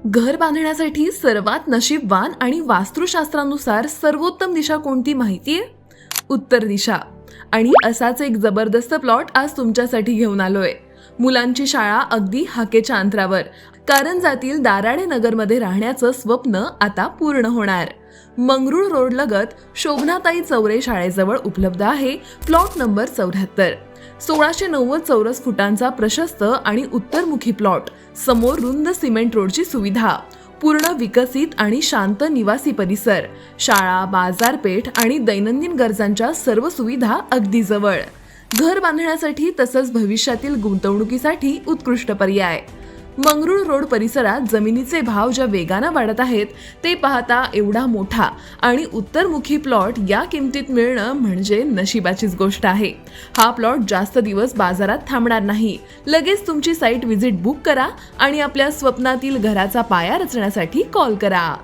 घर बांधण्यासाठी सर्वात नशीबवान आणि वास्तुशास्त्रानुसार सर्वोत्तम दिशा कोणती माहितीये? उत्तर दिशा. आणि असाच एक जबरदस्त प्लॉट आज तुमच्यासाठी घेऊन आलोय. मुलांची शाळा अगदी हाकेच्या अंतरावर. कारंजातील दाराडे नगरमध्ये राहण्याचं स्वप्न आता पूर्ण होणार. मंगरुळ रोड लगत शोभनाताई चौरे शाळेजवळ उपलब्ध आहे प्लॉट नंबर 74. 1690 चौरस फुटांचा प्रशस्त आणि उत्तरमुखी प्लॉट. समोर रुंद सिमेंट रोडची सुविधा. पूर्ण विकसित आणि शांत निवासी परिसर. शाळा, बाजारपेठ आणि दैनंदिन गरजांच्या सर्व सुविधा अगदी जवळ. घर बांधण्यासाठी तसंच भविष्यातील गुंतवणुकीसाठी उत्कृष्ट पर्याय. मंगरुळ रोड परिसरात जमिनीचे भाव ज्या वेगानं वाढत आहेत ते पाहता एवढा मोठा आणि उत्तरमुखी प्लॉट या किमतीत मिळणं म्हणजे नशिबाचीच गोष्ट आहे. हा प्लॉट जास्त दिवस बाजारात थांबणार नाही. लगेच तुमची साईट व्हिजिट बुक करा आणि आपल्या स्वप्नातील घराचा पाया रचण्यासाठी कॉल करा.